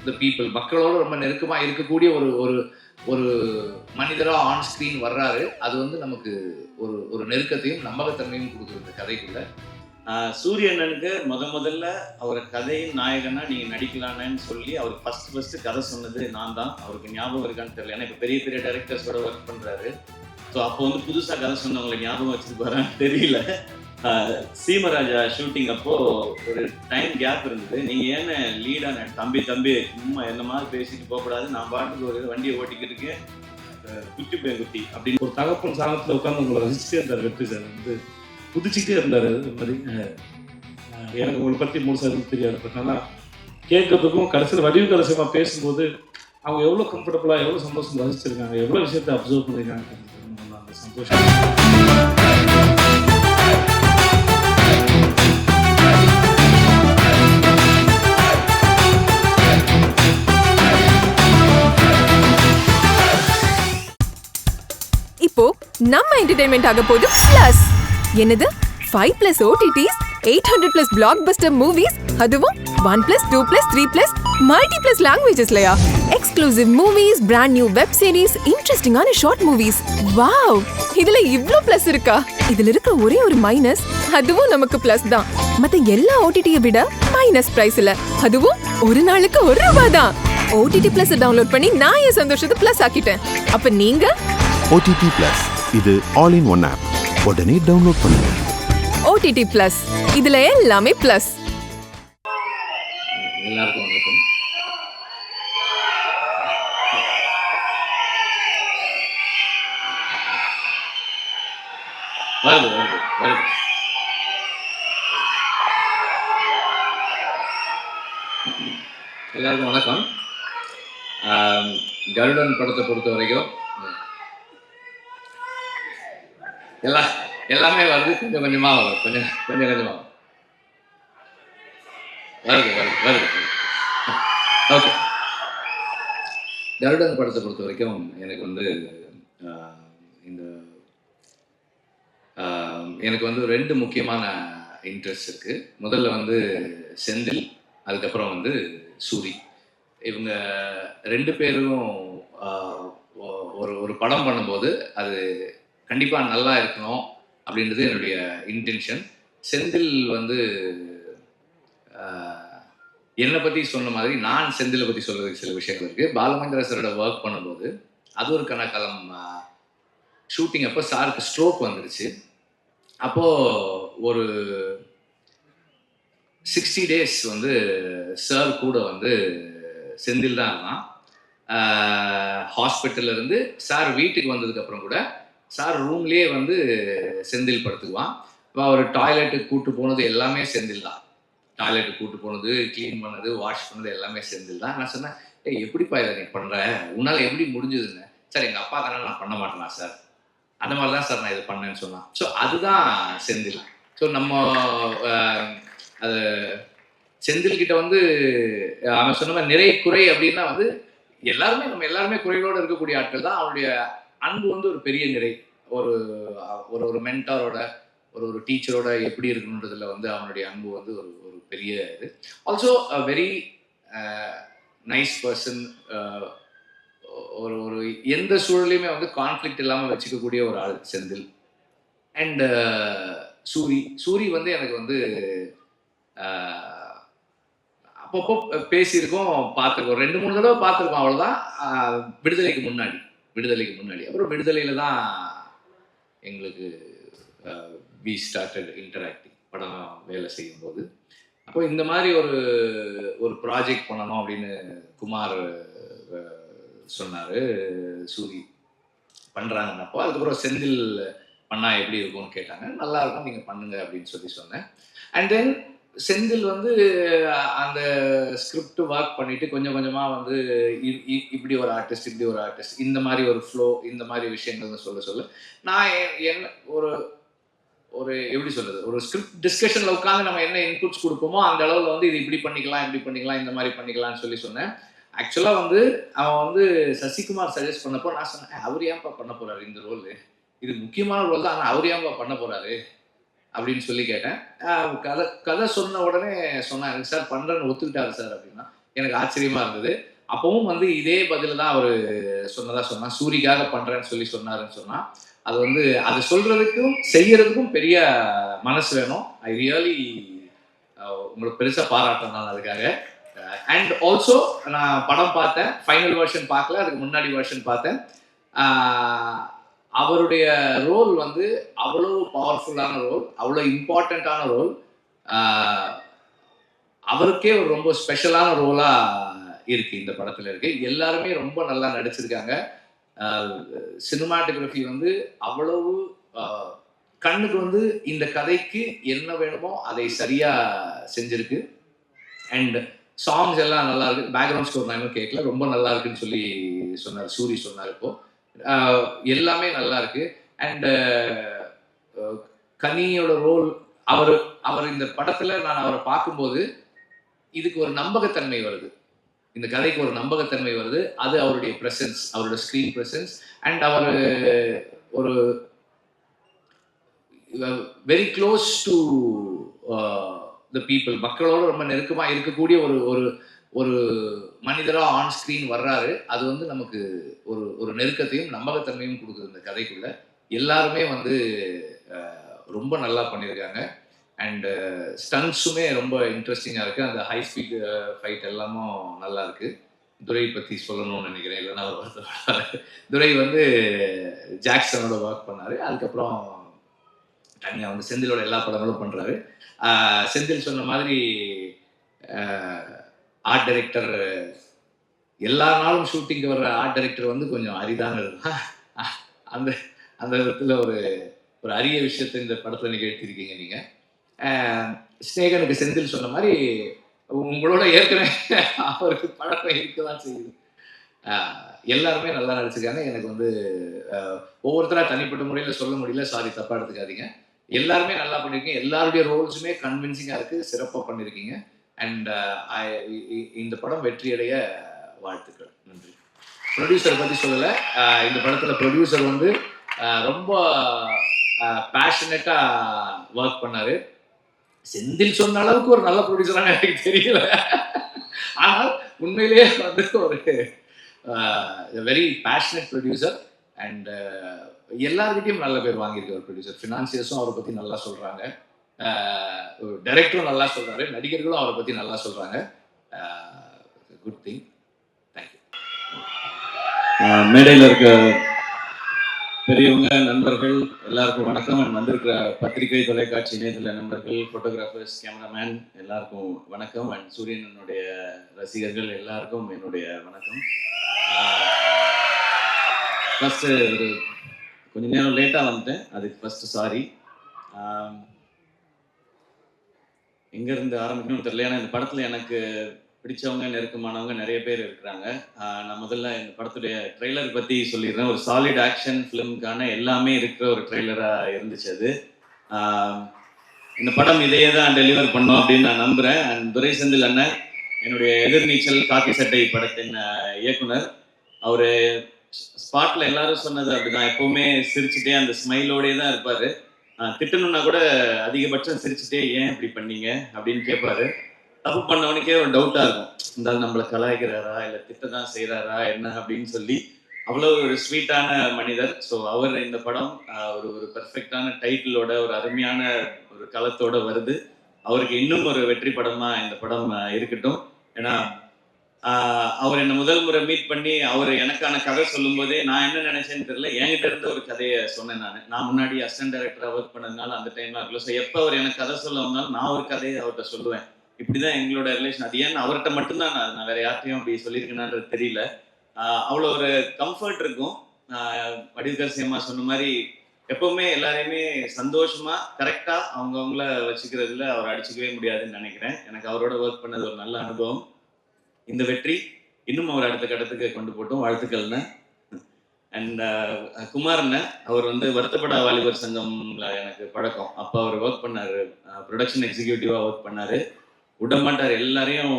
The people, மக்களோட ரொம்ப நெருக்கமாக இருக்கக்கூடிய ஒரு ஒரு ஒரு மனிதராக ஆன் ஸ்க்ரீன் வர்றாரு. அது வந்து நமக்கு ஒரு ஒரு நெருக்கத்தையும் நம்பகத்தன்மையும் கொடுக்குறது கதைக்குள்ள. சூரியண்ணனுக்கு முதல்ல அவரை கதையின் நாயகனா நீங்கள் நடிக்கலான்னு சொல்லி அவர் ஃபஸ்ட்டு கதை சொன்னது நான் தான். அவருக்கு ஞாபகம் இருக்கான்னு தெரியல. ஏன்னா இப்போ பெரிய பெரிய டைரக்டர்ஸோட ஒர்க் பண்ணுறாரு. ஸோ அப்போ வந்து புதுசாக கதை சொன்னவங்களை ஞாபகம் வச்சுருப்பாரான்னு தெரியல. சீமராஜா ஷூட்டிங் அப்போ ஒரு டைம் கேப் இருந்தது. நீங்கள் ஏன்னு லீடான தம்பி சும்மா என்ன மாதிரி பேசிட்டு போகக்கூடாது, நான் பாட்டுக்கு ஒரு வண்டியை ஓட்டிக்கிட்டு இருக்கேன், குட்டி குட்டி அப்படின்னு ஒரு தகப்பன் சாணத்தில் உட்காந்து உங்களை ரசிச்சுட்டே இருந்தார். வெற்றி சார் வந்து புதிச்சுக்கிட்டே இருந்தார். அது மாதிரி எனக்கு உங்களை பற்றி முழுசாக தெரியாது. பட் ஆனால் கேட்கறதுக்கும் கடைசியில் வடிவு கடைசியமாக பேசும்போது அவங்க எவ்வளோ கம்ஃபர்டபுளாக எவ்வளோ சந்தோஷம் ரசிச்சிருக்காங்க, எவ்வளோ விஷயத்தை அப்சர்வ் பண்ணியிருக்காங்க. அந்த சந்தோஷம். இப்போ நம்ம என்டர்டைன்மெண்ட் ஆக போகுது பிளஸ். என்னது 5+ OTTs, 800+ blockbuster movies, அதுவும் 1+, 2+, 3+, multi+ languagesலயா? Exclusive movies, brand new web series, இன்ட்ரெஸ்டிங்கான ஷார்ட் மூவிஸ். வாவ், இதுல இவ்ளோ பிளஸ் இருக்கா? இதுல இருக்க ஒரே ஒரு மைனஸ், அதுவும் நமக்கு பிளஸ் தான். மத்த எல்லா OTT-யை விட மைனஸ் பிரைஸ்ல, அதுவும் ஒரு நாளுக்கு ₹1 தான். OTT Plus டவுன்லோட் பண்ணி நான் என் சந்தோஷத்தை பிளஸ் ஆக்கிட்டேன். அப்ப நீங்க OTT Plus, இது ஆல் இன் ஒன் ஆப். உடனே டவுன்லோட் பண்ணுங்க. OTT Plus, இதுல எல்லாமே பிளஸ். எல்லாருக்கும் வணக்கம். வருது. எல்லாருக்கும் வணக்கம். கருடன் படத்தை பொறுத்த வரைக்கும் எல்லாமே வருது, கொஞ்சம் கொஞ்சமாக வரும், கொஞ்சம் கொஞ்சமாக வருது. ஓகே, கருடன் படத்தை பொறுத்த வரைக்கும் எனக்கு வந்து எனக்கு வந்து 2 முக்கியமான இன்ட்ரெஸ்ட் இருக்குது. முதல்ல வந்து செந்தில், அதுக்கப்புறம் வந்து சூரி. இவங்க 2 பேரும் ஒரு படம் பண்ணும்போது அது கண்டிப்பாக நல்லா இருக்கணும் அப்படின்றது என்னுடைய இன்டென்ஷன். செந்தில் வந்து என்னை பற்றி சொன்ன மாதிரி நான் செந்திலை பற்றி சொல்கிறதுக்கு சில விஷயங்கள் இருக்குது. பாலமந்திர சாரோட ஒர்க் பண்ணும்போது அது ஒரு கணக்காலம் ஷூட்டிங் அப்போ சாருக்கு ஸ்ட்ரோக் வந்துடுச்சு. அப்போது ஒரு 60 days வந்து சார் கூட வந்து செந்தில் தான் இருந்தான். ஹாஸ்பிட்டல்லேருந்து சார் வீட்டுக்கு வந்ததுக்கப்புறம் கூட சார் ரூம்லேயே வந்து செந்தில் படுத்துக்குவான். இப்போ அவர் டாய்லெட்டுக்கு கூப்பிட்டு போனது எல்லாமே செந்தில் தான். டாய்லெட்டுக்கு கூப்பிட்டு போனது, க்ளீன் பண்ணது, வாஷ் பண்ணது எல்லாமே செந்தில் தான். நான் சொன்னேன், எப்படிப்பா இதை நீ பண்ணுற, உன்னால் எப்படி முடிஞ்சதுன்னு. சார் எங்கள் அப்பா தானே, நான் பண்ண மாட்டேனா சார், அந்த மாதிரி தான் சார் நான் இதை பண்ணேன்னு சொன்னான். ஸோ அதுதான் செந்தில். ஸோ நம்ம அது செந்தில்கிட்ட வந்து அவன் சொன்ன மாதிரி நிறை குறை அப்படின்னா வந்து நம்ம எல்லாருமே குறைகளோடு இருக்கக்கூடிய ஆட்கள் தான். அவனுடைய அன்பு வந்து ஒரு பெரிய நிறை. ஒரு ஒரு மென்டாரோட ஒரு டீச்சரோட எப்படி இருக்கணுன்றதுல வந்து அவனுடைய அன்பு வந்து ஒரு பெரிய இது. Also a very nice person. ஒரு எந்த சூழலையுமே வந்து கான்ஃப்ளிக்ட் இல்லாமல் வச்சுக்கக்கூடிய ஒரு ஆள் செந்தில். அண்ட் சூரி வந்து எனக்கு வந்து அப்பப்போ பேசியிருக்கோம், பார்த்துருக்கோம், 2-3 தடவை பார்த்துருக்கோம், அவ்வளோதான். விடுதலைக்கு முன்னாடி அப்புறம் விடுதலையில் தான் எங்களுக்கு வி ஸ்டார்டட் இன்டராக்டிங், படம் வேலை செய்யும்போது. அப்போ இந்த மாதிரி ஒரு ப்ராஜெக்ட் பண்ணணும் அப்படின்னு குமார் சொன்னார். சூரி பண்ணுறாங்கன்னப்போ அதுக்கப்புறம் செந்தில் பண்ணால் எப்படி இருக்கும்னு கேட்டாங்க. நல்லா இருக்கும், நீங்கள் பண்ணுங்க அப்படின்னு சொன்னேன். அண்ட் தென் செந்தில் வந்து அந்த ஸ்கிரிப்ட் ஒர்க் பண்ணிட்டு கொஞ்சம் கொஞ்சமாக வந்து இப்படி ஒரு ஆர்டிஸ்ட் இந்த மாதிரி ஒரு ஃப்ளோ, இந்த மாதிரி விஷயங்கள்னு சொல்ல நான் என்ன ஒரு எப்படி சொல்றது, ஒரு ஸ்கிரிப்ட் டிஸ்கஷன்ல உட்காந்து நம்ம என்ன இன்புட்ஸ் கொடுப்போமோ அந்த அளவில் வந்து இது இப்படி பண்ணிக்கலாம் இந்த மாதிரி பண்ணிக்கலாம்னு சொன்னேன். ஆக்சுவலாக வந்து அவன் வந்து சசிகுமார் சஜஸ்ட் பண்ணப்போ நான் சொன்னேன், அவர் ஏன்பா பண்ண போறாரு இந்த ரோல், இது முக்கியமான ரோல் தான், ஆனால் அவர் ஏன்பா பண்ண போறாரு அப்படின்னு சொல்லி கேட்டேன். கதை சொன்ன உடனே சொன்னாங்க, சார் பண்ணுறேன்னு ஒத்துக்கிட்டாரு சார் அப்படின்னா. எனக்கு ஆச்சரியமா இருந்தது. அப்பவும் வந்து இதே பதில தான் அவரு சொன்னா சூரிக்காக பண்றேன்னு சொன்னாருன்னு சொன்னா அது வந்து அது சொல்றதுக்கும் செய்யறதுக்கும் பெரிய மனசு வேணும். ஐ ரியலி உங்களுக்கு பெருசா பாராட்டணும் நான் அதுக்காக. அண்ட் ஆல்சோ நான் படம் பார்த்தேன், ஃபைனல் வெர்ஷன் பார்க்கல, அதுக்கு முன்னாடி வெர்ஷன் பார்த்தேன். அவருடைய ரோல் வந்து அவ்வளவு பவர்ஃபுல்லான ரோல், அவ்வளோ இம்பார்ட்டண்ட்டான ரோல், அவருக்கே ஒரு ரொம்ப ஸ்பெஷலான ரோலா இருக்கு இந்த படத்துல இருக்கு. எல்லாருமே ரொம்ப நல்லா நடிச்சிருக்காங்க. சினிமாட்டோகிராஃபி வந்து அவ்வளவு கண்ணுக்கு வந்து இந்த கதைக்கு என்ன வேணுமோ அதை சரியா செஞ்சிருக்கு. அண்ட் சாங்ஸ் எல்லாம் நல்லா இருக்கு. பேக்ரவுண்ட் ஸ்கோர் நான் இன்னும் கேட்கல, ரொம்ப நல்லா இருக்குன்னு சொல்லி சொன்னார், சூரி சொன்னார். இப்போ எல்லாமே நல்லா இருக்கு. அண்ட் கனியோட ரோல், அவர் இந்த படத்துல நான் அவரை பார்க்கும்போது இதுக்கு ஒரு நம்பகத்தன்மை வருது, இந்த கதைக்கு ஒரு நம்பகத்தன்மை வருது. அது அவருடைய பிரசன்ஸ், அவரோட ஸ்க்ரீன் பிரசன்ஸ். அண்ட் அவர் ஒரு very close to the people, மக்களோட ரொம்ப நெருக்கமாக இருக்கக்கூடிய ஒரு மனிதராக ஆன் ஸ்க்ரீன் வர்றாரு. அது வந்து நமக்கு ஒரு நெருக்கத்தையும் நம்பகத்தன்மையும் கொடுக்குது இந்த கதைக்குள்ள. எல்லாருமே வந்து ரொம்ப நல்லா பண்ணியிருக்காங்க. அண்டு ஸ்டன்ஸுமே ரொம்ப இன்ட்ரெஸ்டிங்காக இருக்குது. அந்த ஹை ஸ்பீட் ஃபைட் எல்லாமும் நல்லா இருக்குது. துரை பற்றி சொல்லணும்னு நினைக்கிறேன், இல்லைன்னா அவர் வருத்தப்படுவார். துரை வந்து ஜாக்சனோட ஒர்க் பண்ணார். அதுக்கப்புறம் தனியாக வந்து செந்திலோட எல்லா படங்களும் பண்ணுறாரு. செந்தில் சொன்ன மாதிரி ஆர்ட் டைரக்டர், எல்லா நாளும் ஷூட்டிங்கு வர்ற ஆர்ட் டைரக்டர் வந்து கொஞ்சம் அரிதானது தான். அந்த அந்த விதத்தில் ஒரு அரிய விஷயத்தை இந்த படத்தில் நிகழ்த்தியிருக்கீங்க நீங்கள். ஸ்நேகனுக்கு செந்தில் சொன்ன மாதிரி உங்களோட ஏற்கனவே அவருக்கு பழக்கம் இருக்கதான் செய்யுது. எல்லாருமே நல்லா நடிச்சிருக்காங்க. எனக்கு வந்து ஒவ்வொருத்தராக தனிப்பட்ட முறையில் சொல்ல முடியல, சாரி தப்பாக எடுத்துக்காதீங்க. எல்லாருமே நல்லா பண்ணியிருக்கீங்க. எல்லாருடைய ரோல்ஸுமே கன்வின்சிங்காக இருக்குது, சிறப்பாக பண்ணியிருக்கீங்க. அண்ட் இந்த படம் வெற்றியடைய வாழ்த்துக்கள். நன்றி. ப்ரொடியூசரை பற்றி சொல்லலை. இந்த படத்தில் ப்ரொடியூசர் வந்து ரொம்ப பேஷனட்டாக ஒர்க் பண்ணார். செந்தில் சொன்ன அளவுக்கு ஒரு நல்ல ப்ரொடியூசரான எனக்கு தெரியல. ஆனால் உண்மையிலேயே வந்து ஒரு வெரி பேஷனட் ப்ரொடியூசர். அண்ட் எல்லாருக்கிட்டையும் நல்ல பேர் வாங்கியிருக்க ஒரு ப்ரொடியூசர். ஃபினான்சியர்ஸும் அவரை பற்றி நல்லா சொல்கிறாங்க, டைரக்டரும் நல்லா சொல்கிறாரு, நடிகர்களும் அவரை பற்றி நல்லா சொல்கிறாங்க. Good thing. தேங்க்யூ. மேடையில் இருக்க பெரியவங்க, நண்பர்கள் எல்லாருக்கும் வணக்கம். வந்திருக்கிற பத்திரிகை, தொலைக்காட்சி, இணையதள நண்பர்கள், ஃபோட்டோகிராஃபர்ஸ், கேமராமேன் எல்லாருக்கும் வணக்கம். அண்ட் சூரியனனுடைய ரசிகர்கள் எல்லாருக்கும் என்னுடைய வணக்கம். ஃபஸ்ட்டு கொஞ்சம் நேரம் லேட்டாக வந்துட்டேன், அதுக்கு ஃபஸ்ட்டு சாரி. எங்கேருந்து ஆரம்பிக்கணும்னு தெரியல. ஏன்னா இந்த படத்தில் எனக்கு பிடிச்சவங்க, நெருக்கமானவங்க நிறைய பேர் இருக்கிறாங்க. நான் முதல்ல இந்த படத்துடைய ட்ரெய்லர் பற்றி சொல்லிடுறேன். ஒரு சாலிட் ஆக்ஷன் ஃபிலிமுக்கான எல்லாமே இருக்கிற ஒரு ட்ரெய்லராக இருந்துச்சு அது. இந்த படம் இதையே தான் டெலிவர் பண்ணோம் அப்படின்னு நான் நம்புகிறேன். அண்ட் துரை செந்தில் அண்ணன், என்னுடைய எதிர்நீச்சல் காக்கி சட்டை படத்தின் இயக்குனர், அவர் ஸ்பாட்டில் எல்லாரும் சொன்னது அப்படிதான், எப்போவுமே சிரிச்சுட்டே அந்த ஸ்மைலோடே தான் இருப்பார். திட்டணும்னா கூட அதிகபட்சம் சிரிச்சுட்டே ஏன் இப்படி பண்ணீங்க அப்படின்னு கேட்பாரு. தப்பு பண்ணவனுக்கே ஒரு டவுட்டாக இருக்கும், இருந்தாலும் நம்மளை கலாய்க்கிறாரா இல்லை திட்ட தான் செய்கிறாரா என்ன அப்படின்னு சொல்லி. அவ்வளோ ஒரு ஸ்வீட்டான மனிதர். ஸோ அவர் இந்த படம் ஒரு பெர்ஃபெக்டான டைட்டிலோட, ஒரு அருமையான ஒரு களத்தோட வருது. அவருக்கு இன்னும் ஒரு வெற்றி படமாக இந்த படம் இருக்கட்டும். ஏன்னா அவர் என்னை முதல் முறை மீட் பண்ணி அவர் எனக்கான கதை சொல்லும் போதே நான் என்ன நினைச்சேன்னு தெரியல, என்கிட்ட இருந்து ஒரு கதையை சொன்னேன். நான் முன்னாடி அசிஸ்டன்ட் டைரக்டராக ஒர்க் பண்ணதுனால அந்த டைம்லாம் இருக்குல்ல. ஸோ எப்போ அவர் எனக்கு கதை சொல்ல வந்தாலும் நான் ஒரு கதையை அவர்கிட்ட சொல்லுவேன். இப்படிதான் எங்களோட ரிலேஷன். அது ஏன்னு அவர்கிட்ட மட்டும்தான் நான் வேற யார்ட்டையும் அப்படி சொல்லியிருக்கேனான்றது தெரியல. அவ்வளோ ஒரு கம்ஃபர்ட் இருக்கும். வடிவுகர் சேமா சொன்ன மாதிரி எப்பவுமே எல்லாரையுமே சந்தோஷமா கரெக்டா அவங்கவுங்கள வச்சுக்கிறதுல அவர் அடிச்சுக்கவே முடியாதுன்னு நினைக்கிறேன். எனக்கு அவரோட ஒர்க் பண்ணது ஒரு நல்ல அனுபவம். இந்த வெற்றி இன்னும் அவர் அடுத்த கட்டத்துக்கு கொண்டு போட்டோம். வாழ்த்துக்கள்னு. அண்ட் குமார்னு, அவர் வந்து வருத்தப்பட வாலிபர் சங்கம்ல எனக்கு பழக்கம். அப்போ அவர் ஒர்க் பண்ணாரு, ப்ரொடக்ஷன் எக்ஸிக்யூட்டிவா ஒர்க் பண்ணாரு. விட மாட்டார், எல்லாரையும்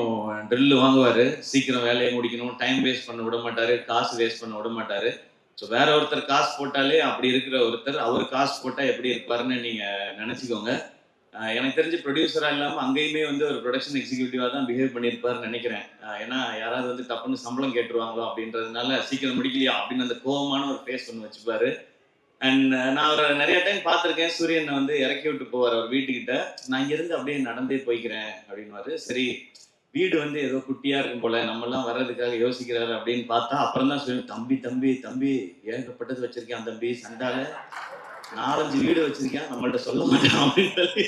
ட்ரில்லு வாங்குவார், சீக்கிரம் வேலையை முடிக்கணும், டைம் வேஸ்ட் பண்ண விட மாட்டார், காசு வேஸ்ட் பண்ண விட மாட்டார். ஸோ வேற ஒருத்தர் காசு போட்டாலே அப்படி இருக்கிற ஒருத்தர் அவர் காசு போட்டால் எப்படி இருப்பாருன்னு நீங்கள் நினச்சிக்கோங்க. எனக்கு தெரிஞ்சு ப்ரொடியூசராக இல்லாமல் அங்கேயுமே வந்து ஒரு ப்ரொடக்ஷன் எக்ஸிக்யூட்டிவாக தான் பிஹேவ் பண்ணியிருப்பாருன்னு நினைக்கிறேன். ஏன்னா யாராவது வந்து டப்புன்னு சம்பளம் கேட்டுருவாங்களோ அப்படின்றதுனால சீக்கிரம் முடிக்கலையா அப்படின்னு அந்த கோவமான ஒரு ஃபேஸ் ஒன்று வச்சுப்பாரு. அண்ட் நான் அவரை நிறைய டைம் பார்த்துருக்கேன். சூரியனை வந்து இறக்கி விட்டு போவார் அவர் வீட்டுக்கிட்ட. நான் இங்கேருந்து அப்படியே நடந்தே போய்க்கிறேன் அப்படின்வாரு. சரி வீடு வந்து ஏதோ குட்டியாக இருக்கும் போல, நம்மெல்லாம் வர்றதுக்காக யோசிக்கிறாரு அப்படின்னு பார்த்தா அப்புறம் தான் சொல்லி, தம்பி தம்பி தம்பி ஏகப்பட்டது வச்சிருக்கேன் தம்பி, சண்டால 4-5 வீடு வச்சிருக்கேன், நம்மள்ட்ட சொல்ல மாட்டேன் அப்படின்னு சொல்லி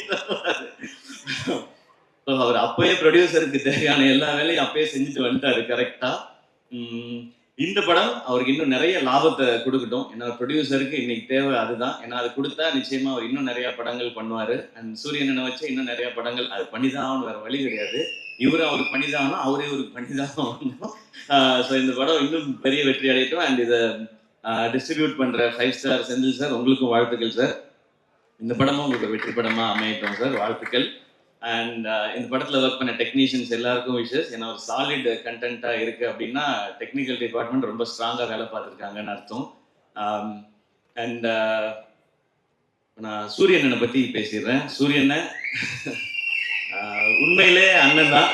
அவர் அப்பயே ப்ரொடியூசருக்கு தேவையான எல்லா வேலையும் அப்பயே செஞ்சுட்டு வந்துட்டாரு கரெக்டா. இந்த படம் அவருக்கு இன்னும் நிறைய லாபத்தை கொடுக்கட்டும். ஏன்னா ப்ரொடியூசருக்கு இன்னைக்கு தேவை அதுதான். ஏன்னா அது கொடுத்தா நிச்சயமா அவர் இன்னும் நிறைய படங்கள் பண்ணுவாரு. அண்ட் சூரியனை வச்சு இன்னும் நிறைய படங்கள் அது பண்ணிதான் ஆகணும், வேற வழி கிடையாது. இவரும் அவருக்கு பண்ணிதான் ஆகணும், அவரே இவருக்கு பண்ணிதான் ஆகணும். ஸோ இந்த படம் இன்னும் பெரிய வெற்றி அடையட்டும். அண்ட் இதை டிஸ்ட்ரிபியூட் பண்ற 5 ஸ்டார் செந்தில் சார், உங்களுக்கும் வாழ்த்துக்கள் சார். இந்த படமும் உங்களுக்கு வெற்றி படமா அமையட்டும் சார், வாழ்த்துக்கள். அண்ட் இந்த படத்தில் ஒர்க் பண்ண டெக்னீஷியன்ஸ் எல்லாருக்கும் விஷஸ். ஏன்னா ஒரு சாலிட் கண்டென்ட்டாக இருக்குது அப்படின்னா டெக்னிக்கல் டிபார்ட்மெண்ட் ரொம்ப ஸ்ட்ராங்காக வேலை பார்த்துருக்காங்கன்னு அர்த்தம். அண்ட் நான் சூரியனை பற்றி பேசிடுறேன். சூரியனை உண்மையிலே அண்ணன் தான்.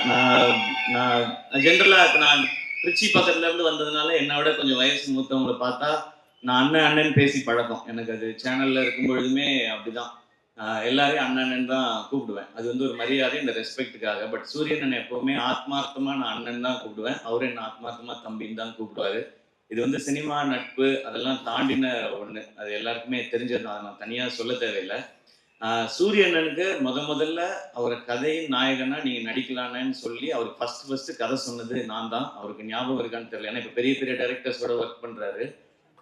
நான் ஜென்ரலாக இப்போ நான் திருச்சி பக்கத்துலேருந்து வந்ததுனால என்னை விட கொஞ்சம் வயசு மூத்தவங்களை பார்த்தா நான் அண்ணன் பேசி பழக்கம். எனக்கு அது சேனலில் இருக்கும் பொழுதுமே அப்படிதான். எல்லாரையும் அண்ணன் தான் கூப்பிடுவேன். அது வந்து ஒரு மரியாதை, இந்த ரெஸ்பெக்டுக்காக. பட் சூரியன் எப்பவுமே ஆத்மார்த்தமா நான் அண்ணன் தான் கூப்பிடுவேன். அவரே என்ன ஆத்மார்த்தமா தம்பின்னு தான் கூப்பிடுவாரு. இது வந்து சினிமா நட்பு அதெல்லாம் தாண்டின ஒண்ணு. அது எல்லாருக்குமே தெரிஞ்சது தான், நான் தனியா சொல்ல தேவையில்லை. சூரியண்ணனுக்கு முதல்ல அவரை கதையின் நாயகனா நீங்க நடிக்கலான்னு சொல்லி அவருக்கு ஃபர்ஸ்ட் கதை சொன்னது நான் தான். அவருக்கு ஞாபகம் இருக்கான்னு தெரியல. ஏன்னா இப்ப பெரிய பெரிய டைரக்டர்ஸோட ஒர்க் பண்றாரு.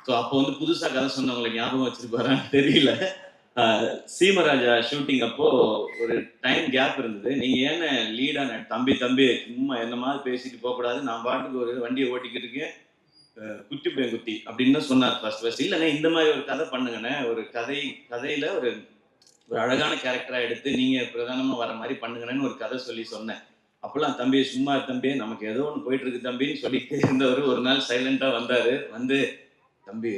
ஸோ அப்போ வந்து புதுசா கதை சொன்னவங்களை ஞாபகம் வச்சிருப்பாரான்னு தெரியல. சீமராஜா ஷூட்டிங் அப்போ ஒரு டைம் கேப் இருந்தது. நீங்க ஏன்னு லீடா தம்பி சும்மா என்ன மாதிரி பேசிட்டு போகக்கூடாது, நான் பாட்டுக்கு ஒரு வண்டியை ஓட்டிக்கிட்டு இருக்கேன், குட்டி குட்டி அப்படின்னு சொன்னார் ஃபர்ஸ்ட். இல்லைண்ணே இந்த மாதிரி ஒரு கதை பண்ணுங்கண்ணே, ஒரு கதையில ஒரு அழகான கேரக்டரா எடுத்து நீங்க பிரதானமா வர மாதிரி பண்ணுங்கன்னு ஒரு கதை சொல்லி சொன்னேன். அப்பெல்லாம் தம்பி சும்மா தம்பி நமக்கு ஏதோ ஒன்று போயிட்டு இருக்கு தம்பின்னு சொல்லிட்டு இருந்தவர் ஒரு நாள் சைலண்டா வந்தாரு. வந்து தம்பி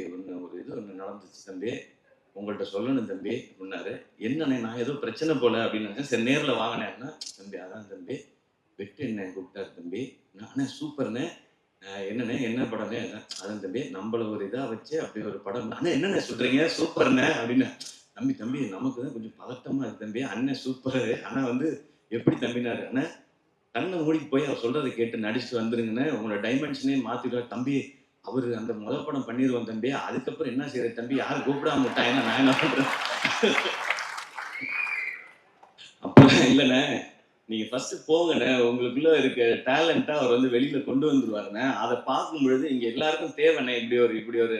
ஒரு இது ஒன்று நடந்துச்சு தம்பி, உங்கள்கிட்ட சொல்லணும் தம்பி அப்படின்னாரு. என்னண்ணே நான் ஏதோ பிரச்சனை போல அப்படின்னு சரி நேரில் வாங்கினேன்னா, தம்பி அதான் தம்பி வெட்டு என்ன கூப்பிட்டாரு தம்பி. நானே சூப்பர்ண்ணே, என்னண்ணே என்ன படம்னே, அதான் தம்பி நம்மள ஒரு இதாக வச்சு அப்படி ஒரு படம். அண்ணா என்னண்ணே சொல்றீங்க சூப்பர்ண்ணே அப்படின்னு. தம்பி நமக்கு தான் கொஞ்சம் பதட்டமா இருக்கு தம்பி, அண்ணன் சூப்பர். ஆனா வந்து எப்படி தம்பினாரு, அண்ணா கண்ணை மூடிக்கு போய் அவர் சொல்றதை கேட்டு நடிச்சுட்டு வந்துருங்கண்ணே, உங்களோட டைமென்ஷனே மாத்திடுவார் தம்பி. அவரு அந்த முதல் படம் பண்ணிடுவோம் தம்பி, அதுக்கப்புறம் என்ன செய்யற தம்பி, யாரும் கூப்பிடாம விட்டாங்கன்னா நான் என்ன பண்றேன். அப்பெல்லாம் இல்லைண்ணே, நீங்க ஃபர்ஸ்ட் போங்கண்ணே, உங்களுக்குள்ள இருக்க டேலண்டா அவர் வந்து வெளியில கொண்டு வந்துருவாருண்ணே. அதை பார்க்கும் பொழுது இங்க எல்லாருக்கும் தேவைண்ணே. இப்படி ஒரு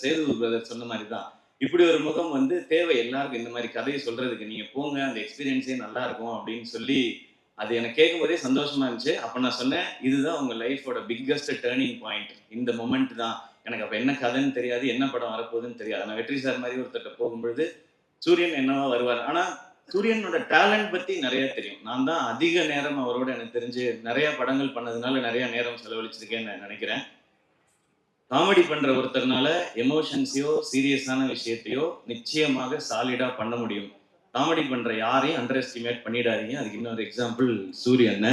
சேது பிரதர் சொன்ன மாதிரி தான், இப்படி ஒரு முகம் வந்து தேவை எல்லாருக்கும். இந்த மாதிரி கதையை சொல்றதுக்கு நீங்க போங்க, அந்த எக்ஸ்பீரியன்ஸே நல்லா இருக்கும் அப்படின்னு சொல்லி அது எனக்கு கேட்கும் போதே சந்தோஷமா இருந்துச்சு. அப்போ நான் சொன்னேன், இதுதான் உங்க லைஃபோட பிக்கஸ்ட் டேர்னிங் பாயிண்ட், இந்த மொமெண்ட் தான். எனக்கு அப்போ என்ன கதைன்னு தெரியாது, என்ன படம் வரப்போகுதுன்னு தெரியாது. நான் வெற்றி சார் மாதிரி ஒருத்தட்ட போகும்பொழுது சூரியன் என்னவா வருவார். ஆனா சூரியனோட டேலண்ட் பத்தி நிறைய தெரியும். நான் தான் அதிக நேரம் அவரோட எனக்கு தெரிஞ்சு நிறைய படங்கள் பண்ணதுனால நிறைய நேரம் செலவழிச்சிருக்கேன்னு நான் நினைக்கிறேன். காமெடி பண்ற ஒருத்தர்னால எமோஷன்ஸையோ சீரியஸான விஷயத்தையோ நிச்சயமாக சாலிடா பண்ண முடியும். காமெடி பண்ற யாரையும் அண்டர் எஸ்டிமேட் பண்ணிடாதீங்க. அதுக்கு இன்னொரு எக்ஸாம்பிள் சூரியன்.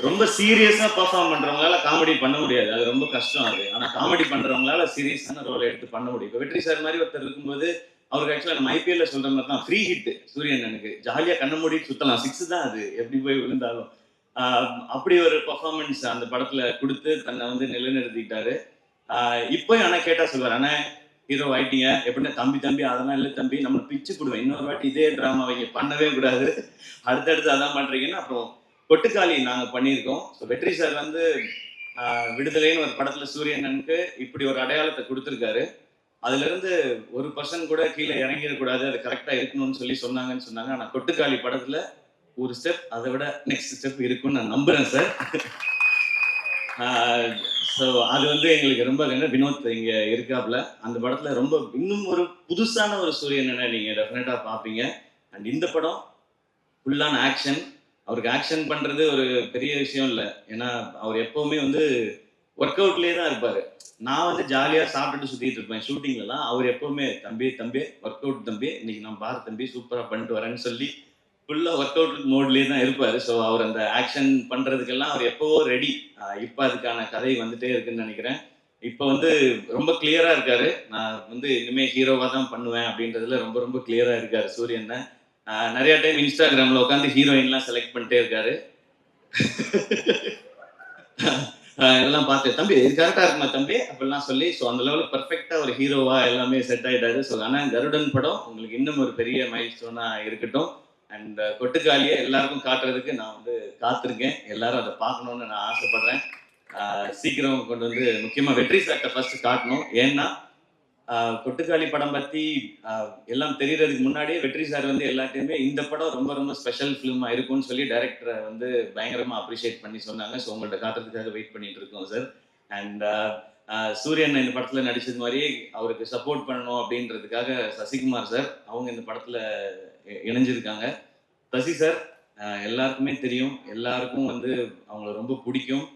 ரொம்ப சீரியஸா பெர்ஃபார்ம் பண்றவங்களால காமெடி பண்ண முடியாது, அது ரொம்ப கஷ்டம் அது. ஆனா காமெடி பண்றவங்களால சீரியஸான ரோலை எடுத்து பண்ண முடியும். இப்போ வெற்றி சார் மாதிரி ஒருத்தர் இருக்கும்போது அவருக்கு ஆக்சுவலா நம்ம ஐபிஎல்ல சொல்ற மாதிரி தான் ஃப்ரீ ஹிட் சூரியன். எனக்கு ஜாலியா கண்ண மூடி சுத்தலாம், 6 தான் அது எப்படி போய் விழுந்தாலும். அப்படி ஒரு பெர்ஃபார்மன்ஸ் அந்த படத்துல கொடுத்து தன்னை வந்து நிலைநிறுத்திட்டாரு. இப்போ ஆனா கேட்டா சொல்லுவார், ஆனா ஹீரோ ஆயிட்டீங்க எப்படின்னா, தம்பி அதெல்லாம் இல்லை தம்பி, நம்ம பிச்சு போடுவேன், இன்னொரு வாட்டி இதே ட்ராமா வைங்க பண்ணவே கூடாது, அடுத்தடுத்து அதான் பண்றீங்கன்னு. அப்புறம் கொட்டுக்காளி நாங்க பண்ணியிருக்கோம். ஸோ வெற்றி சார் வந்து விடுதலைன்னு ஒரு படத்துல சூரியனுக்கு இப்படி ஒரு அடையாளத்தை கொடுத்துருக்காரு. அதுல இருந்து 1% கூட கீழே இறங்கிடக்கூடாது, அது கரெக்டா இருக்கணும்னு சொன்னாங்கன்னு சொன்னாங்க. ஆனா கொட்டுக்காளி படத்துல ஒரு ஸ்டெப் அதை விட நெக்ஸ்ட் ஸ்டெப் இருக்குன்னு நான் நம்புறேன் சார். ஸோ அது வந்து எங்களுக்கு ரொம்ப வினோத் இங்க இருக்காப்புல அந்த படத்துல ரொம்ப இன்னும் ஒரு புதுசான ஒரு சூரியனை நீங்க டெஃபினட்டா பார்ப்பீங்க. அண்ட் இந்த படம் ஃபுல்லான ஆக்ஷன். அவருக்கு ஆக்ஷன் பண்றது ஒரு பெரிய விஷயம் இல்லை, ஏன்னா அவர் எப்பவுமே வந்து ஒர்க் அவுட்லேயே தான் இருப்பார். நான் வந்து ஜாலியாக சாப்பிட்டுட்டு சுற்றிட்டு இருப்பேன் ஷூட்டிங்லலாம். அவர் எப்போவுமே தம்பி ஒர்க் அவுட் தம்பி, இன்னைக்கு நான் பாரு தம்பி சூப்பராக பண்ணிட்டு வரேன்னு சொல்லி ஃபுல்லாக ஒர்க் அவுட் மோட்லேயே தான் இருப்பார். ஸோ அவர் அந்த ஆக்ஷன் பண்ணுறதுக்கெல்லாம் அவர் எப்போவோ ரெடி. இப்போ அதுக்கான கதை வந்துட்டே இருக்குன்னு நினைக்கிறேன். இப்போ வந்து ரொம்ப கிளியராக இருக்காரு. நான் வந்து இனிமேல் ஹீரோவாக தான் பண்ணுவேன் அப்படின்றதுல ரொம்ப ரொம்ப கிளியராக இருக்காரு சூரியன். நிறைய டைம் இன்ஸ்டாகிராமில் உட்காந்து ஹீரோயின்லாம் செலக்ட் பண்ணிட்டே இருக்காரு. இதெல்லாம் பார்த்து தம்பி இது கரெக்டாக இருக்குமா தம்பி அப்படிலாம் சொல்லி, ஸோ அந்த லெவலுக்கு பர்ஃபெக்டாக ஒரு ஹீரோவாக எல்லாமே செட் ஆகிட்டாரு. ஸோ ஆனால் கருடன் படம் உங்களுக்கு இன்னும் ஒரு பெரிய மைல் ஸ்டோனாக இருக்கட்டும். அண்ட் கொட்டுக்காலியை எல்லாருக்கும் காட்டுறதுக்கு நான் வந்து காத்திருக்கேன். எல்லாரும் அதை பார்க்கணுன்னு நான் ஆசைப்படுறேன். சீக்கிரம் கொண்டு வந்து முக்கியமாக வெற்றி சார்ட்ட ஃபர்ஸ்ட் காட்டணும். ஏன்னா கொட்டுக்காளி படம் பற்றி எல்லாம் தெரியறதுக்கு முன்னாடியே வெற்றி சார் வந்து எல்லாத்தையுமே இந்த படம் ரொம்ப ரொம்ப ஸ்பெஷல் ஃபிலிமாக இருக்கும்னு சொல்லி டைரக்டரை வந்து பயங்கரமாக அப்ரிஷியேட் பண்ணி சொன்னாங்க. ஸோ உங்கள்கிட்ட காட்டுறதுக்காக வெயிட் பண்ணிட்டு இருக்கோம் சார். அண்ட் சூரியன் இந்த படத்தில் நடித்தது மாதிரியே அவருக்கு சப்போர்ட் பண்ணணும் அப்படின்றதுக்காக சசிகுமார் சார் அவங்க இந்த படத்தில் இணைஞ்சிருக்காங்க. சசி சார் எல்லாருக்குமே தெரியும், எல்லாருக்கும் வந்து அவங்கள ரொம்ப பிடிக்கும்.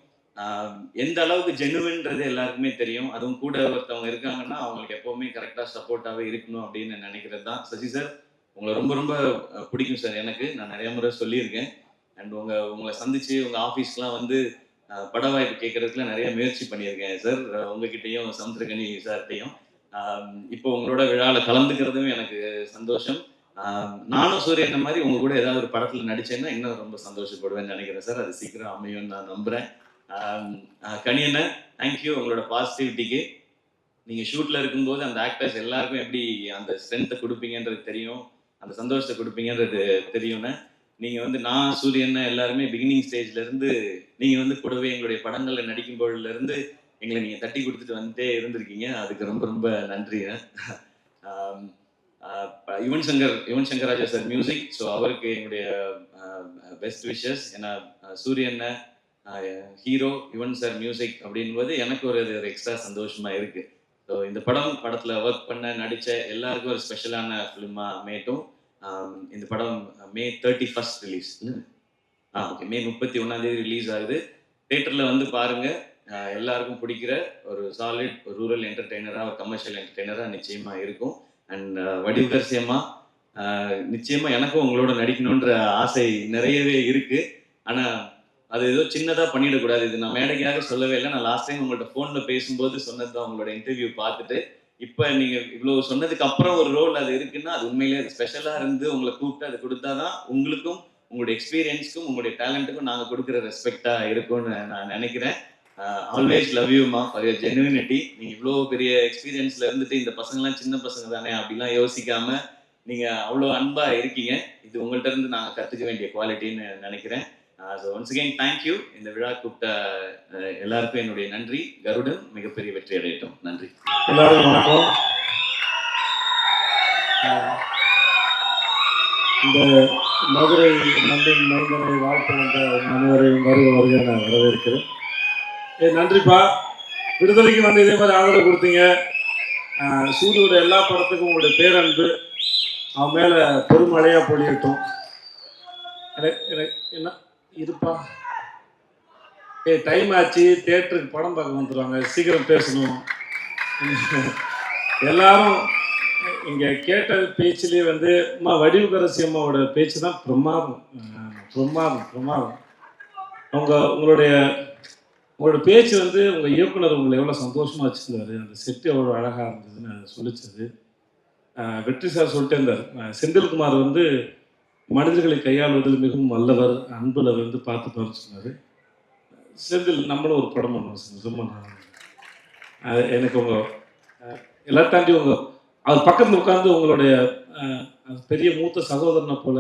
எந்த அளவுக்கு ஜெனுவன்றது எல்லாருக்குமே தெரியும். அதுவும் கூட ஒருத்தவங்க இருக்காங்கன்னா அவங்களுக்கு எப்போவுமே கரெக்டாக சப்போர்ட்டாகவே இருக்கணும் அப்படின்னு நினைக்கிறது தான். சசி சார் உங்களை ரொம்ப ரொம்ப பிடிக்கும் சார். எனக்கு நான் நிறைய முறை சொல்லியிருக்கேன். அண்ட் உங்களை சந்திச்சு உங்கள் ஆஃபீஸ்லாம் வந்து பட வாய்ப்பு கேட்கறதுக்குலாம் நிறைய முயற்சி பண்ணியிருக்கேன் சார். உங்ககிட்டையும் சமுத்திரகனி சார்கிட்டையும். இப்போ உங்களோட விழாவில் கலந்துக்கிறதும் எனக்கு சந்தோஷம். நானும் சூரியன் மாதிரி உங்க கூட ஏதாவது ஒரு படத்தில் நடிச்சேன்னா இன்னும் ரொம்ப சந்தோஷப்படுவேன்னு நினைக்கிறேன் சார். அது சீக்கிரம் அமையும்னு நான் நம்புகிறேன். கனியண்ண தேங்க்யூ உங்களோட பாசிட்டிவிட்டிக்கு. நீங்கள் ஷூட்டில் இருக்கும்போது அந்த ஆக்டர்ஸ் எல்லாருக்கும் எப்படி அந்த ஸ்ட்ரென்த்தை கொடுப்பீங்கன்றது தெரியும், அந்த சந்தோஷத்தை கொடுப்பீங்கன்றது தெரியும்னு. நீங்கள் வந்து நான் சூரியன் எல்லாருமே பிகினிங் ஸ்டேஜ்லேருந்து நீங்கள் வந்து கூடவே எங்களுடைய படங்களில் நடிக்கும்போதுலேருந்து எங்களை நீங்கள் தட்டி கொடுத்துட்டு வந்துட்டே இருந்திருக்கீங்க. அதுக்கு ரொம்ப ரொம்ப நன்றிங்க. Yuvan Shankar Raja sir music. So அவருக்கு என்னுடைய பெஸ்ட் விஷஸ். ஏன்னா சூரியன் ஹீரோ, யுவன் சார் மியூசிக் அப்படின்போது எனக்கு ஒரு எக்ஸ்ட்ரா சந்தோஷமா இருக்கு. ஸோ இந்த படத்தில் ஒர்க் பண்ண நடித்த எல்லாருக்கும் ஒரு ஸ்பெஷலான ஃபிலிமாக அமையட்டும். இந்த படம் May 31 release. Okay, May 31 release ஆகுது. தேட்டரில் வந்து பாருங்க. எல்லாருக்கும் பிடிக்கிற ஒரு சாலிட் ரூரல் என்டர்டெய்னராக, ஒரு கமர்ஷியல் என்டர்டெய்னராக நிச்சயமாக இருக்கும். அண்ட் வடிவகரசியமா நிச்சயமாக எனக்கும் உங்களோட நடிக்கணுன்ற ஆசை நிறையவே இருக்கு. ஆனால் அது ஏதோ சின்னதாக பண்ணிடக்கூடாது. இது நான் மேடைக்காக சொல்லவே இல்லை. நான் லாஸ்ட் டைம் உங்கள்கிட்ட ஃபோனில் பேசும்போது சொன்னது தான். உங்களோட இன்டர்வியூ பார்த்துட்டு இப்போ நீங்கள் இவ்வளோ சொன்னதுக்கு அப்புறம் ஒரு ரோல் அது இருக்குன்னா அது உண்மையிலே அது ஸ்பெஷலாக இருந்து உங்களை கூப்பிட்டு அது கொடுத்தா தான் உங்களுக்கும் உங்களுடைய எக்ஸ்பீரியன்ஸ்க்கும் உங்களுடைய டேலண்ட்டுக்கும் நாங்கள் கொடுக்குற ரெஸ்பெக்டாக இருக்கும்னு நான் நினைக்கிறேன். ஆல்வேஸ் லவ் யூமா ஃபார் யுவர் ஜெனுவினிட்டி. நீங்கள் இவ்வளோ பெரிய எக்ஸ்பீரியன்ஸில் இருந்துட்டு இந்த பசங்களாம் சின்ன பசங்க தானே அப்படிலாம் யோசிக்காமல் நீங்கள் அவ்வளோ அன்பாக இருக்கீங்க. இது உங்கள்கிட்ட இருந்து நாங்கள் கற்றுக்க வேண்டிய குவாலிட்டின்னு நினைக்கிறேன். So once again thank you. இந்த விழா கூப்பிட்ட எல்லாருக்கும் என்னுடைய நன்றி. கருடன் மிகப்பெரிய வெற்றி அடையட்டும். நன்றி. எல்லாருக்கும் வணக்கம். இந்த மதுரை மண்ணின் மைந்தனை வாழ்த்து வந்த அனைவரையும் வருக நான் வரவேற்கிறேன். நன்றிப்பா. விடுதலைக்கு வந்து இதே மாதிரி ஆதரவு கொடுத்தீங்க. சூரியோட எல்லா படத்துக்கும் உங்களுடைய பேரன்பு அவன் மேலே பெருமழையாக பொழியட்டும். எனக்கு என்ன இருப்பா, டைம் ஆச்சு, தேட்டருக்கு படம் பார்க்க வந்துடுவாங்க, சீக்கிரம் பேசணும். எல்லாரும் இங்கே கேட்ட பேச்சிலே வந்து வடிவகரசி அம்மாவோட பேச்சு தான் பிரமாதம் பிரமாதம் பிரமாதம். உங்களோட பேச்சு வந்து உங்கள் இயக்குனர் உங்களை எவ்வளோ சந்தோஷமாக வச்சுருந்தாரு. அந்த செட்டு எவ்வளோ அழகாக இருந்ததுன்னு சொல்லிச்சது. வெற்றி சார் சொல்லிட்டே இருந்தார். செந்தில்குமார் வந்து மனிதர்களை கையாளுவதில் மிகவும் வல்லவர், அன்பில் வந்து பார்த்துப்பாருன்னு சொன்னார். செந்தில் நம்மளும் ஒரு படம் பண்ணுவோம். ரொம்ப எனக்கு உங்கள் எல்லா தாண்டி அவர் பக்கத்தில் உட்காந்து உங்களுடைய பெரிய மூத்த சகோதரனை போல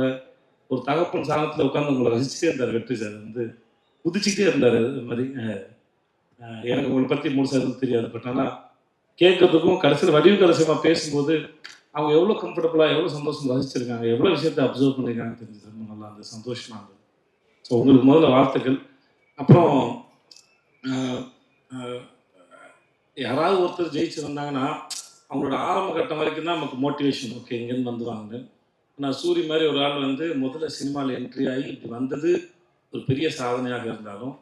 ஒரு தகப்பன் சாணத்தில் உட்காந்து உங்களை ரசிச்சுட்டே இருந்தார். வெற்றி சார் வந்து குதிச்சுக்கிட்டே இருந்தார். அது மாதிரி எனக்கு உங்களை பற்றி முழுசாக எதுவும் தெரியாது. பட் ஆனால் கேட்கறதுக்கும் கடைசியில் வடிவகரசியமாக பேசும்போது அவங்க எவ்வளோ கம்ஃபர்டபுளாக எவ்வளோ சந்தோஷம் ரசிச்சிருக்காங்க, எவ்வளோ விஷயத்தை அப்சர்வ் பண்ணியிருக்காங்கன்னு தெரிஞ்சது. ரொம்ப நல்லா அந்த சந்தோஷமாக இருந்தது. ஸோ உங்களுக்கு முதல்ல வாழ்த்துக்கள். அப்புறம் யாராவது ஒருத்தர் ஜெயிச்சு வந்தாங்கன்னா அவங்களோட ஆரம்ப கட்டம் வரைக்கும் தான் நமக்கு மோட்டிவேஷன். ஓகே, இங்கேருந்து வந்துடுவாங்க. ஆனால் சூரி மாதிரி ஒரு ஆள் வந்து முதல்ல சினிமாவில் என்ட்ரி ஆகி இப்படி வந்தது ஒரு பெரிய சாதனையாக இருந்தாலும்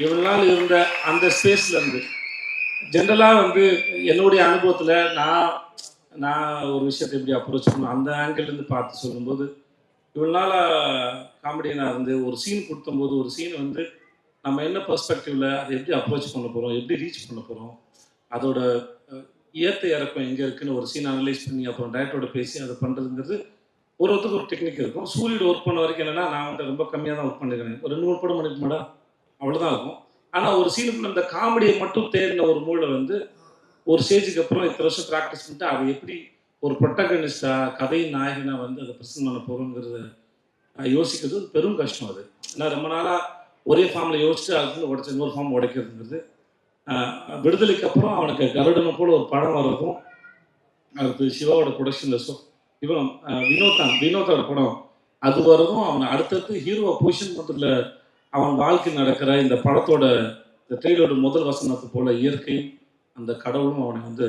இவ்வளவு நாள் இருந்த அந்த ஸ்பேஸ்ல இருந்து ஜென்ரலாக வந்து என்னுடைய அனுபவத்தில் நான் ஒரு விஷயத்தை எப்படி அப்ரோச் பண்ணணும் அந்த ஆங்கிள்லேருந்து பார்த்து சொல்லும்போது இவ்வளோ நாளாக காமெடியனாக இருந்து ஒரு சீன் கொடுத்தம்போது ஒரு சீன் வந்து நம்ம என்ன பெர்ஸ்பெக்டிவில் அதை எப்படி அப்ரோச் பண்ண போகிறோம், எப்படி ரீச் பண்ண போகிறோம், அதோட ஏற்ற இறக்கம் எங்கே இருக்குன்னு ஒரு சீன் அனலைஸ் பண்ணி அப்புறம் டேரக்டரோட பேசி அதை பண்ணுறதுங்கிறது ஒருத்தருக்கு ஒரு டெக்னிக் இருக்கும். சூரியன் ஒர்க் பண்ண வரைக்கும் என்னென்னா நான் வந்து ரொம்ப கம்மியாக தான் ஒர்க் பண்ணிக்கிறேன், ஒரு 2-3 படம் பண்ணிக்க மாட்டா அவ்வளோதான் இருக்கும். ஆனால் ஒரு சீனுக்குள்ள அந்த காமெடியை மட்டும் தேடின ஒரு மூளை வந்து ஒரு ஸ்டேஜுக்கு அப்புறம் இத்தனை வருஷம் ப்ராக்டிஸ் பண்ணிட்டு அதை எப்படி ஒரு ப்ரொட்டகனிஸ்டாக கதையின் நாயகனாக வந்து அதை ப்ரெசென்ட் பண்ண போகிறோங்கிறத யோசிக்கிறது பெரும் கஷ்டம். அது நான் ரொம்ப நாளாக ஒரே ஃபார்மில் யோசிச்சு அதுக்கு உடச்சி இன்னொரு ஃபார்ம் உடைக்கிறதுங்கிறது. விடுதலைக்கு அப்புறம் அவனுக்கு கருடனை போல் ஒரு படம் வர்றதும் அடுத்து சிவாவோட ப்ரொடக்ஷனில் இவன் வினோத்தோட படம் அது வர்றதும் அவனை அடுத்தடுத்து ஹீரோவை பொசிஷன் பண்ணுறதுல அவன் வாழ்க்கை நடக்கிற இந்த படத்தோட இந்த ட்ரெயிலோட முதல் வசனத்தை போல் இயற்கை அந்த கடவுளும் அவனை வந்து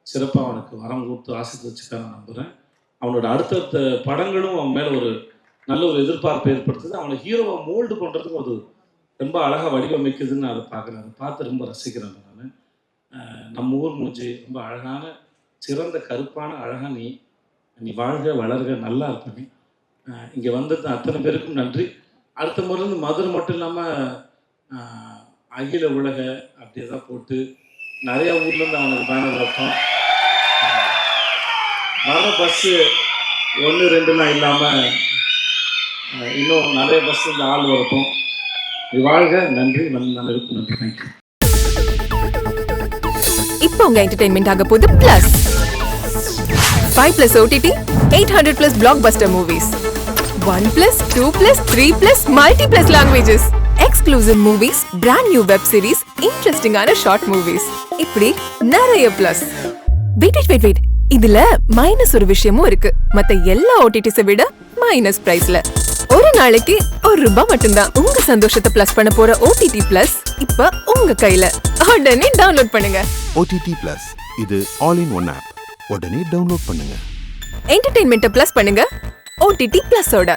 சிறப்பாக அவனுக்கு வரம் கொடுத்து ஆசைத்து வச்சுக்கான நம்புகிறேன். அவனோட அடுத்தடுத்த படங்களும் அவன் மேலே ஒரு நல்ல ஒரு எதிர்பார்ப்பு ஏற்படுத்துது. அவனை ஹீரோவை மோல்டு பண்ணுறதுக்கு அது ரொம்ப அழகாக வடிவமைக்குதுன்னு நான் அதை பார்க்குறேன். அதை பார்த்து ரொம்ப ரசிக்கிறேன் நான். நம்ம ஊர் மூஞ்சி ரொம்ப அழகான சிறந்த கருப்பான அழகாக நீ வாழ்க வளர்க நல்லா இருப்ப நீ. இங்கே வந்தது அத்தனை பேருக்கும் நன்றி. அடுத்த முறை மதுரை மட்டும் இல்லாமல் அகில உலக அப்படியே தான் போட்டு நிறையா ஊர்லேருந்து அவனுக்கு பேனர் வைப்போம். வர பஸ்ஸு 1-2 இல்லாமல் இன்னும் நிறைய பஸ் இந்த ஆள் வரப்போம். வாழ்க. நன்றி. நல்லதுக்கு நன்றி. தேங்க்யூ. இப்போ உங்க என்டர்டெயின்மெண்ட் ஆக போகுது plus 5+ OTT 800+ blockbuster movies 1+, 2+, 3+, multi+ languages exclusive movies, brand new web series, interesting ஆன short movies இப்படி நிறைய பிளஸ். வெயிட் இதுல மைனஸ் ஒரு விஷயமும் இருக்கு. மத்த எல்லா ஓடிடிஸை விட மைனஸ் பிரைஸ்ல ஒரு நாளைக்கு ₹1 மட்டும்தான். உங்க சந்தோஷத்தை பிளஸ் பண்ண போற OTT பிளஸ் இப்ப உங்க கையில. உடனே டவுன்லோட் பண்ணுங்க. OTT Plus இது ஆல் இன் ஒன் ஆப். உடனே டவுன்லோட் பண்ணுங்க. என்டர்டெயின்மெண்ட்டை பிளஸ் பண்ணுங்க OTT பிளஸோட.